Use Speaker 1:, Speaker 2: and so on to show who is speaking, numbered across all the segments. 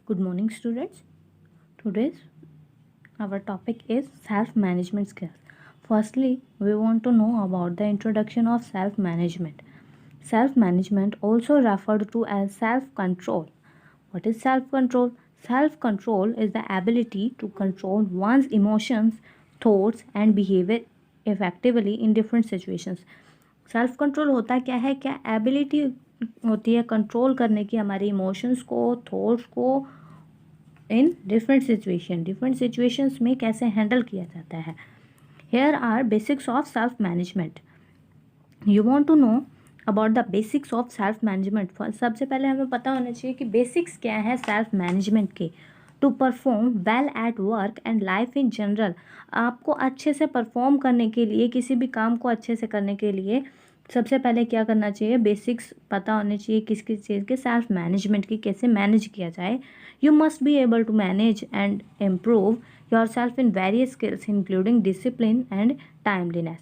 Speaker 1: Good morning, students. Today's our topic is self-management skills. Firstly, we want to know about the introduction of self-management. Self-management, also referred to as self-control. What is self-control? Self-control is the ability to control one's emotions, thoughts, and behavior effectively in different situations. Self control होता क्या है? क्या ability होती है control करने की हमारे emotions को, थॉट्स को इन डिफरेंट सिचुएशंस में कैसे हैंडल किया जाता है. Here are basics of self management. You want to know about the basics of self management. सबसे पहले हमें पता होना चाहिए कि बेसिक्स क्या है सेल्फ मैनेजमेंट के. To perform well at work and life in general. आपको अच्छे से परफॉर्म करने के लिए, किसी भी काम को अच्छे से करने के लिए सबसे पहले क्या करना चाहिए? बेसिक्स पता होने चाहिए किस किस चीज़ के, सेल्फ मैनेजमेंट की, कैसे मैनेज किया जाए. You must be able to manage and improve your self in various skills including discipline and timeliness,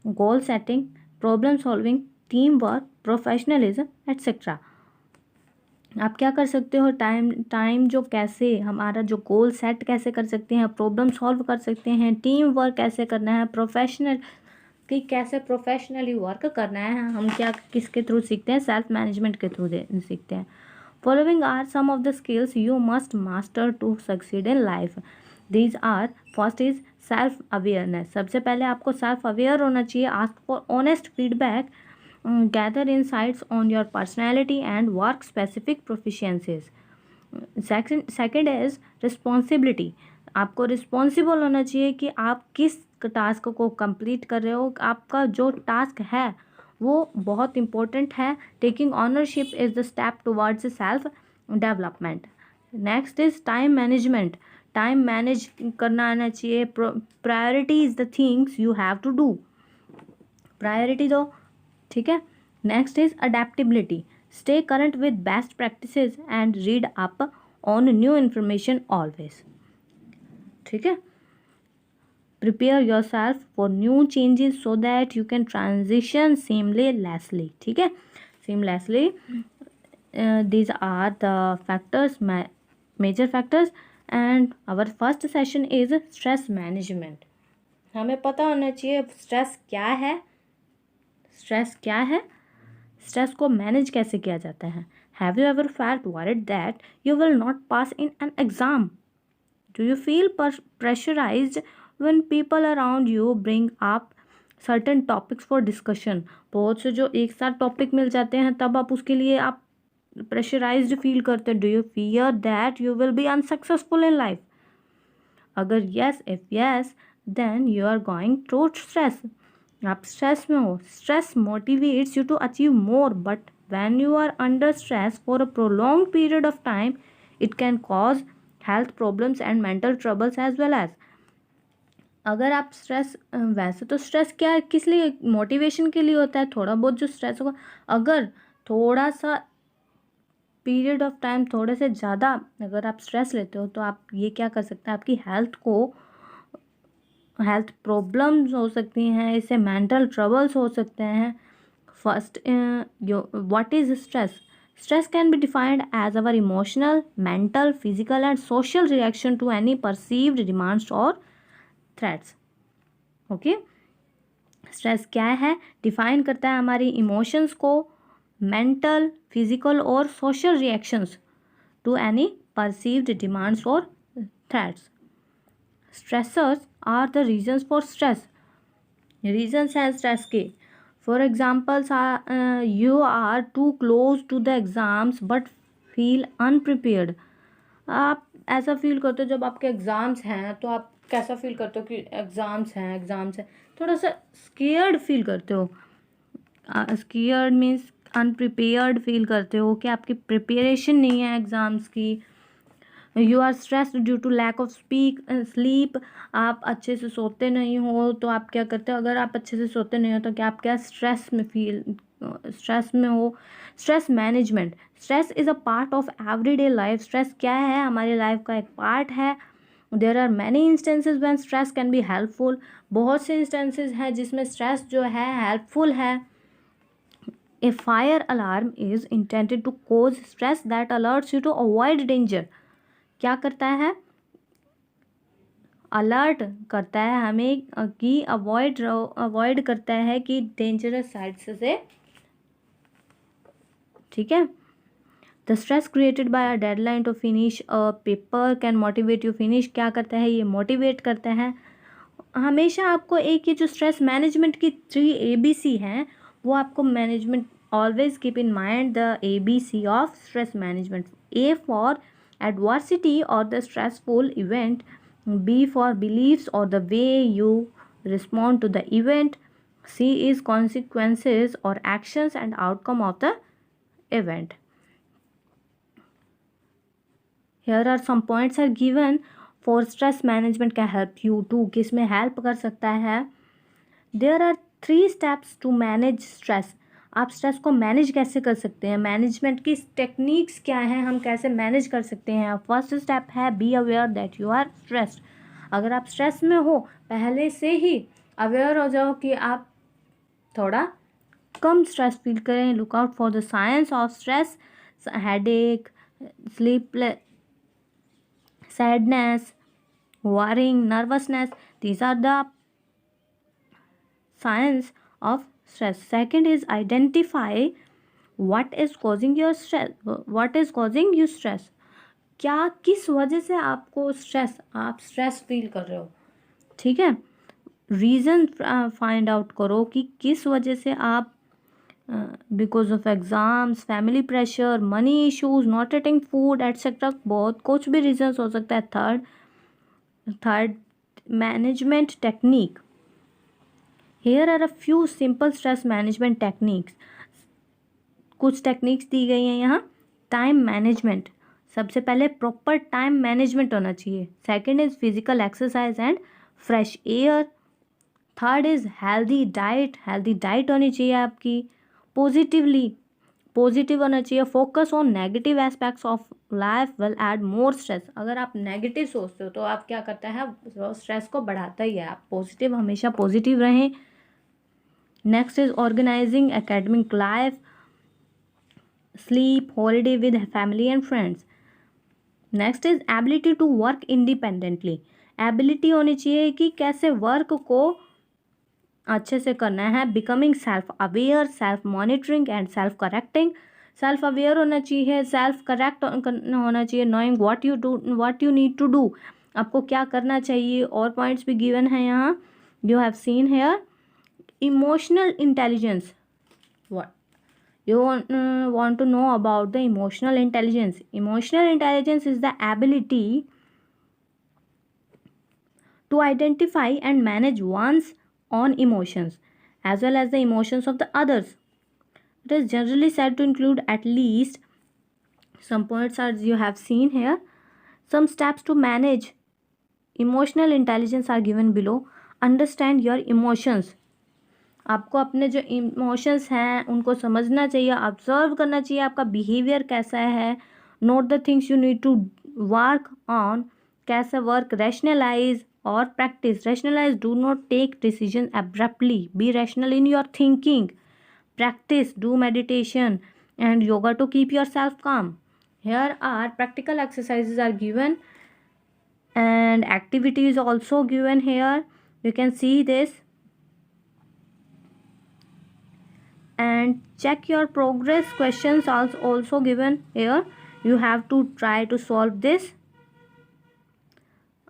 Speaker 1: goal setting, problem solving, team work, professionalism etcetera. आप क्या कर सकते हो? टाइम जो कैसे हमारा जो गोल सेट कैसे कर सकते हैं, प्रॉब्लम सॉल्व कर सकते हैं, टीम वर्क कैसे करना है, प्रोफेशनल कि कैसे प्रोफेशनली वर्क करना है. हम क्या किसके थ्रू सीखते हैं? सेल्फ मैनेजमेंट के थ्रू सीखते हैं. Following are some of the skills you must master to succeed in life. These are, first is self awareness. सबसे पहले आपको सेल्फ अवेयर होना चाहिए. Ask for honest feedback, gather insights on your personality and work specific proficiencies. Second is responsibility. आपको responsible होना चाहिए कि आप किस टास्क को कंप्लीट कर रहे हो. आपका जो टास्क है वो बहुत इम्पोर्टेंट है. Taking ownership is the step towards self development. Next is time management. Time manage करना आना चाहिए. Priority is the things you have to do. Priority दो, ठीक है. Next is adaptability. Stay current with best practices and read up on new information always. ठीक है. Prepare your self for new changes so that you can transition seamlessly. ठीक है, seamlessly. These are the factors, major factors. And our first session is stress management. हमें पता होना चाहिए stress क्या है. स्ट्रेस क्या है? स्ट्रेस को मैनेज कैसे किया जाता है. Have you ever felt worried that you will not pass in an exam? Do you feel pressurized when people around you bring up certain topics for discussion? बहुत से जो एक साथ टॉपिक मिल जाते हैं तब आप उसके लिए आप प्रेशराइज्ड फील करते हैं. Do you fear that you will be unsuccessful in life? अगर yes, if yes, then you are going through stress. आप स्ट्रेस में हो. Stress motivates you to achieve more, but when you are under stress for a prolong period of time it can cause health problems and mental troubles as well as. अगर आप stress, वैसे तो stress क्या है, किस लिए? Motivation के लिए होता है. थोड़ा बहुत जो स्ट्रेस होगा, अगर थोड़ा सा पीरियड ऑफ टाइम, थोड़े से ज़्यादा अगर आप स्ट्रेस लेते हो तो आप ये क्या कर सकते हैं, आपकी हेल्थ प्रॉब्लम्स हो सकती हैं, इससे मेंटल ट्रबल्स हो सकते हैं. First, what is stress? Stress can be defined as our emotional, mental, physical and social reaction to any perceived demands or threats. Okay? Stress क्या है? डिफाइन करता है हमारी इमोशंस को, मेंटल, फिजिकल और social reactions to any perceived demands और threats. Stressors are the reasons for stress. Reasons हैं stress के. For examples, you are too close to the exams but feel unprepared. आप ऐसा फील करते हो जब आपके एग्ज़ाम्स हैं तो आप कैसा फील करते हो कि एग्ज़ाम्स हैं, थोड़ा सा स्केयर्ड फील करते हो. स्केयर्ड मीन्स अनप्रिपेयर्ड फील करते हो कि आपकी प्रिपरेशन नहीं है एग्ज़ाम्स की. You are stressed due to lack of sleep. आप अच्छे से सोते नहीं हो तो आप क्या करते हो? अगर आप अच्छे से सोते नहीं हो तो क्या आप क्या स्ट्रेस में हो. Stress management. Stress is a part of everyday life. Stress क्या है? हमारी लाइफ का एक पार्ट है. There are many instances when stress can be helpful. बहुत से इंस्टेंसेज हैं जिसमें स्ट्रेस जो है हेल्पफुल है. A fire alarm is intended to cause stress that alerts you to avoid danger. क्या करता है, अलर्ट करता है हमें कि अवॉइड करता है कि डेंजरस साइड्स से, ठीक है। The stress created by a deadline to finish a paper can motivate you finish, क्या करता है, ये मोटिवेट करता है। हमेशा आपको एक ये जो स्ट्रेस मैनेजमेंट की 3 ABC हैं, वो आपको management always keep in mind the ABC of stress management. A for adversity और the stressful event, B for beliefs और the way you respond to the event, C is consequences or actions and outcome of the event. Here are some points are given for stress management can help you to, किस में help कर सकता है। There are 3 steps to manage stress. आप stress को manage कैसे कर सकते हैं, मैनेजमेंट की टेक्निक्स क्या हैं, हम कैसे मैनेज कर सकते हैं। फर्स्ट स्टेप है be aware that you are stressed. अगर आप स्ट्रेस में हो, पहले से ही अवेयर हो जाओ कि आप थोड़ा कम स्ट्रेस फील करें। Look out for the science of stress, headache, sleepless, sadness, worrying, nervousness. These are the signs of stress. Second is identify what is causing your stress. What is causing you stress? क्या किस वजह से आपको आप stress feel कर रहे हो, ठीक है। रीज़न फाइंड आउट करो कि किस वजह से आप, because of exams, family pressure, money issues, not eating food etcetera, बहुत कुछ भी रीजंस हो सकता है। Third management technique, here are a few simple stress management techniques. कुछ टेक्निक्स दी गई हैं यहाँ। टाइम मैनेजमेंट, सबसे पहले प्रॉपर टाइम मैनेजमेंट होना चाहिए। Second is physical exercise and fresh air. Third is healthy diet होनी चाहिए आपकी। पॉजिटिव होना चाहिए। Focus on negative aspects of life will add more stress. अगर आप नेगेटिव सोचते हो तो आप क्या करता है, स्ट्रेस को बढ़ाता ही है। आप पॉजिटिव, हमेशा पॉजिटिव रहें। Next is organising academic life, sleep, holiday with family and friends. Next is ability to work independently. Ability होनी चाहिए कि कैसे वर्क को अच्छे से करना है। Becoming self aware, self monitoring and self correcting. Self aware होना चाहिए, सेल्फ करेक्ट होना चाहिए। Knowing what you need to do, आपको क्या करना चाहिए। और पॉइंट्स भी गिवन है यहाँ, you have seen here. Emotional intelligence, what you want to know about the emotional intelligence. Emotional intelligence is the ability to identify and manage one's own emotions as well as the emotions of the others. It is generally said to include at least some points as you have seen here. Some steps to manage emotional intelligence are given below. Understand your emotions. आपको अपने जो emotions हैं उनको समझना चाहिए, observe करना चाहिए आपका बिहेवियर कैसा है। Note the things you need to work on, कैसे वर्क। रैशनलाइज और practice. Rationalise, do not take decision abruptly, be rational in your thinking. Practice, do meditation and yoga to keep yourself calm. Here are practical exercises are given and activities also given here. You can see this and check your progress. Questions are also given here. You have to try to solve this.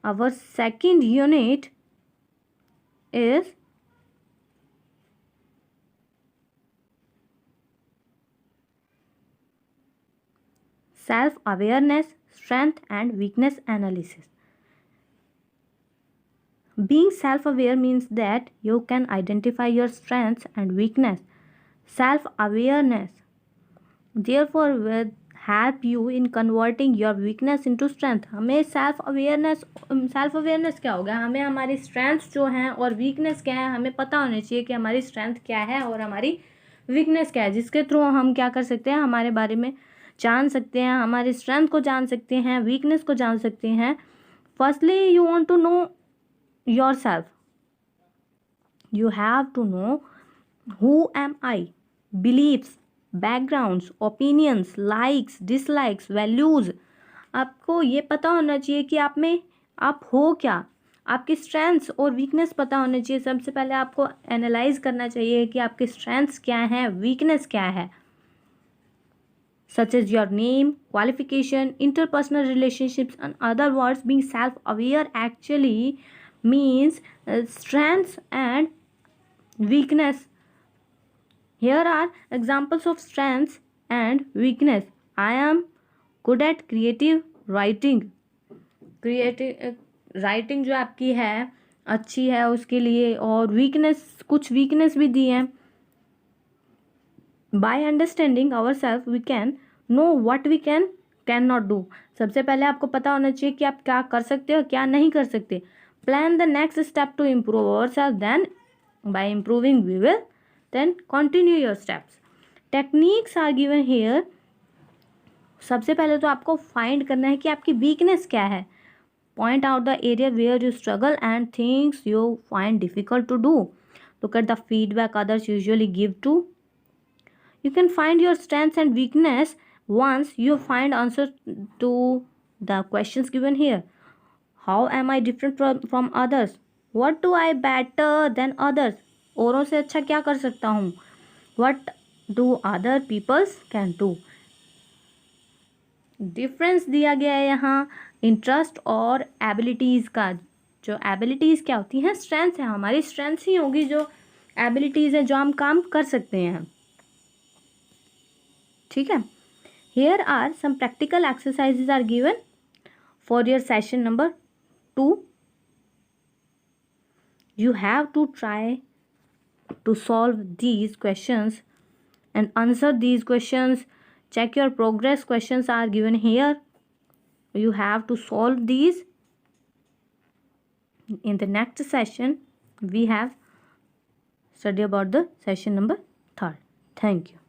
Speaker 1: Our second unit is self-awareness, strength and weakness analysis. Being self-aware means that you can identify your strengths and weakness. Self-awareness therefore will help you in converting your weakness into strength. हमें self-awareness क्या होगा, हमें हमारी strengths जो हैं और weakness क्या है हमें पता होना चाहिए कि हमारी strength क्या है और हमारी weakness क्या है, जिसके थ्रू हम क्या कर सकते हैं, हमारे बारे में जान सकते हैं, हमारी strength को जान सकते हैं, weakness को जान सकते हैं. Firstly, you want to know yourself. You have to know who am I, beliefs, backgrounds, opinions, likes, dislikes, values. आपको ये पता होना चाहिए कि आप में आप हो क्या, आपकी स्ट्रेंथ्स और वीकनेस पता होने चाहिए। सबसे पहले आपको एनालाइज करना चाहिए कि आपके स्ट्रेंथ्स क्या हैं, वीकनेस क्या है, such as your name, qualification, interpersonal relationships, and other words. Being self-aware actually means strengths and weakness. Here are examples of strengths and weakness. I am good at creative writing. Creative writing जो आपकी है अच्छी है उसके लिए, और weakness, कुछ weakness भी दी है। By understanding our self we can know what we can not do. सबसे पहले आपको पता होना चाहिए कि आप क्या कर सकते हो, क्या नहीं कर सकते। Plan the next step to improve our self, then by improving we will then continue your steps. Techniques are given here. सबसे पहले तो आपको फाइंड करना है कि आपकी वीकनेस क्या है। Point out the area where you struggle and things you find difficult to do. Look at the feedback others usually give to. You can find your strengths and weakness once you find answer to the questions given here. How am I different from others? What do I better than others? औरों से अच्छा क्या कर सकता हूँ? What do other peoples can do? Difference दिया गया है यहाँ इंटरेस्ट और एबिलिटीज़ का। जो एबिलिटीज़ क्या होती हैं? स्ट्रेंथ्स है, हमारी स्ट्रेंथ्स ही होगी जो एबिलिटीज़ है, जो हम काम कर सकते हैं। ठीक है। Here are some practical exercises are given for your session number 2. You have to try to solve these questions and answer these questions. Check your progress. Questions are given here. You have to solve these. In the next session, we have study about the session number 3. Thank you.